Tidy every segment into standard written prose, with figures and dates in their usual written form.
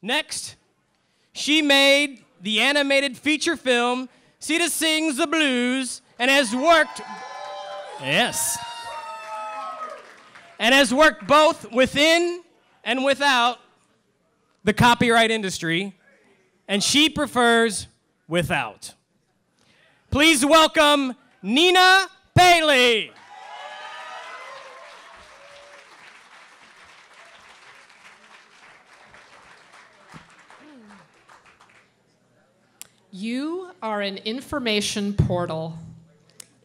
Next, she made the animated feature film Sita Sings the Blues and has worked, yes, and has worked both within and without the copyright industry, and she prefers without. Please welcome Nina Paley. You are an information portal.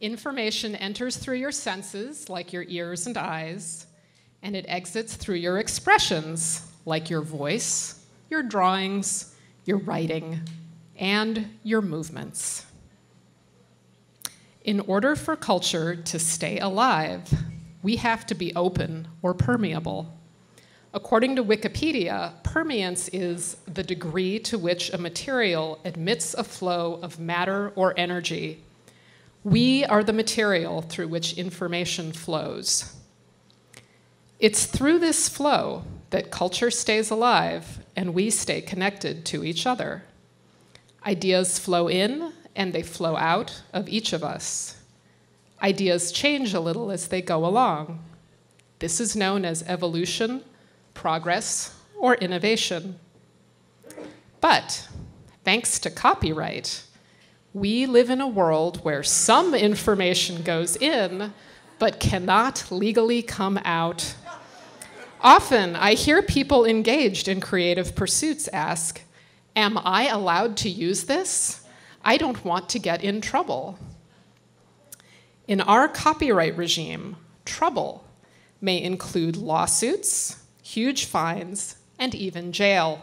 Information enters through your senses, like your ears and eyes, and it exits through your expressions, like your voice, your drawings, your writing, and your movements. In order for culture to stay alive, we have to be open or permeable. According to Wikipedia, permeance is the degree to which a material admits a flow of matter or energy. We are the material through which information flows. It's through this flow that culture stays alive and we stay connected to each other. Ideas flow in and they flow out of each of us. Ideas change a little as they go along. This is known as evolution, progress, or innovation. But thanks to copyright, we live in a world where some information goes in but cannot legally come out. Often, I hear people engaged in creative pursuits ask, "Am I allowed to use this? I don't want to get in trouble." In our copyright regime, trouble may include lawsuits, huge fines, and even jail.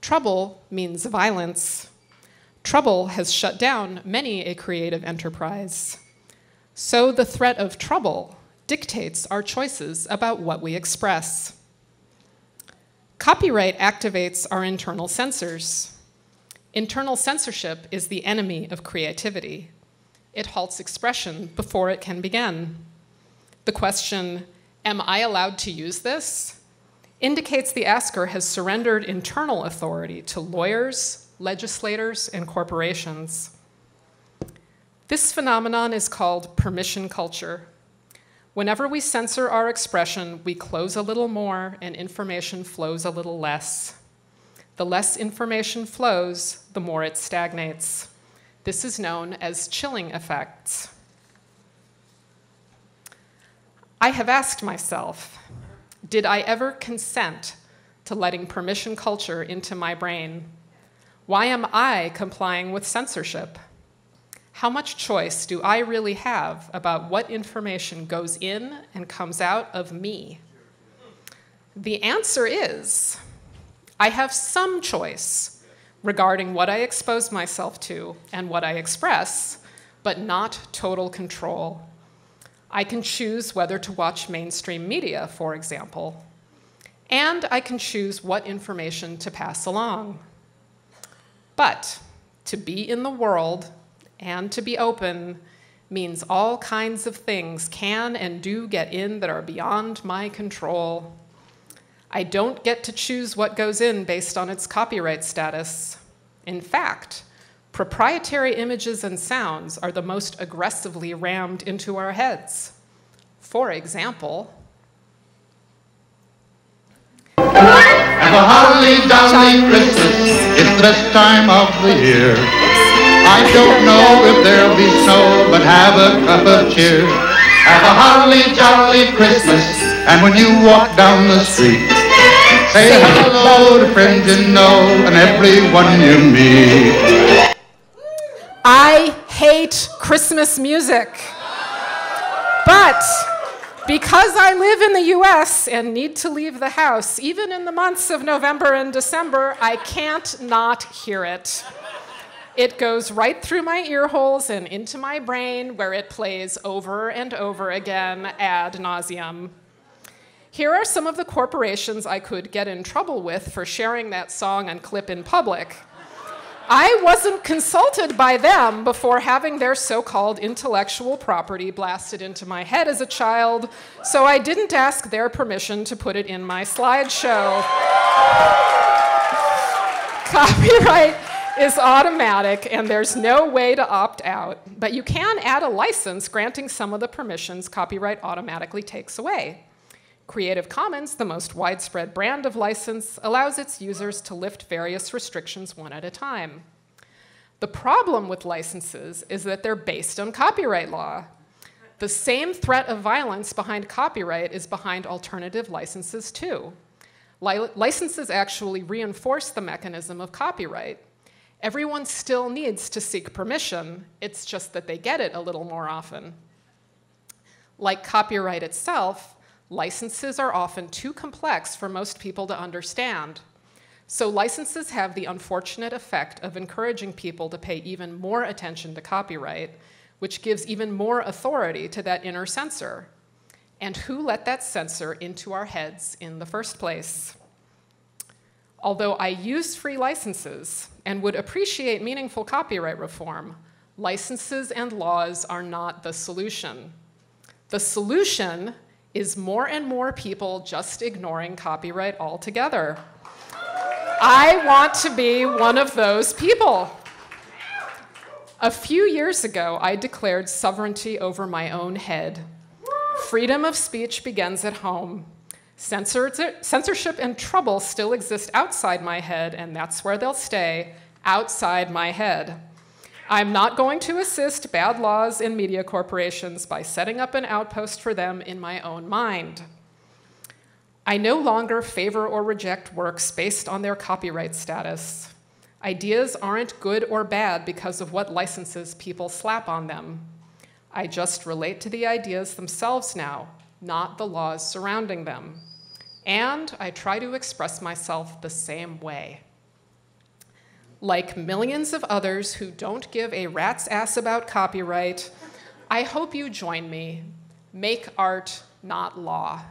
Trouble means violence. Trouble has shut down many a creative enterprise. So the threat of trouble dictates our choices about what we express. Copyright activates our internal censors. Internal censorship is the enemy of creativity. It halts expression before it can begin. The question, "Am I allowed to use this?" indicates the asker has surrendered internal authority to lawyers, legislators, and corporations. This phenomenon is called permission culture. Whenever we censor our expression, we close a little more and information flows a little less. The less information flows, the more it stagnates. This is known as chilling effects. I have asked myself, did I ever consent to letting permission culture into my brain? Why am I complying with censorship? How much choice do I really have about what information goes in and comes out of me? The answer is, I have some choice regarding what I expose myself to and what I express, but not total control. I can choose whether to watch mainstream media, for example, and I can choose what information to pass along. But to be in the world and to be open means all kinds of things can and do get in that are beyond my control. I don't get to choose what goes in based on its copyright status. In fact, proprietary images and sounds are the most aggressively rammed into our heads. For example, have a holly jolly Christmas, it's the best time of the year. I don't know if there'll be snow, but have a cup of cheer. Have a holly jolly Christmas, and when you walk down the street, say hello to friends you know and everyone you meet. I hate Christmas music. But because I live in the US and need to leave the house, even in the months of November and December, I can't not hear it. It goes right through my ear holes and into my brain, where it plays over and over again ad nauseum. Here are some of the corporations I could get in trouble with for sharing that song and clip in public. I wasn't consulted by them before having their so-called intellectual property blasted into my head as a child, so I didn't ask their permission to put it in my slideshow. Copyright is automatic and there's no way to opt out, but you can add a license granting some of the permissions copyright automatically takes away. Creative Commons, the most widespread brand of license, allows its users to lift various restrictions one at a time. The problem with licenses is that they're based on copyright law. The same threat of violence behind copyright is behind alternative licenses too. Licenses actually reinforce the mechanism of copyright. Everyone still needs to seek permission, it's just that they get it a little more often. Like copyright itself, licenses are often too complex for most people to understand. So licenses have the unfortunate effect of encouraging people to pay even more attention to copyright, which gives even more authority to that inner censor. And who let that censor into our heads in the first place? Although I use free licenses and would appreciate meaningful copyright reform, licenses and laws are not the solution. The solution is more and more people just ignoring copyright altogether. I want to be one of those people. A few years ago, I declared sovereignty over my own head. Freedom of speech begins at home. Censorship and trouble still exist outside my head, and that's where they'll stay, outside my head. I'm not going to assist bad laws in media corporations by setting up an outpost for them in my own mind. I no longer favor or reject works based on their copyright status. Ideas aren't good or bad because of what licenses people slap on them. I just relate to the ideas themselves now, not the laws surrounding them. And I try to express myself the same way. Like millions of others who don't give a rat's ass about copyright, I hope you join me. Make art, not law.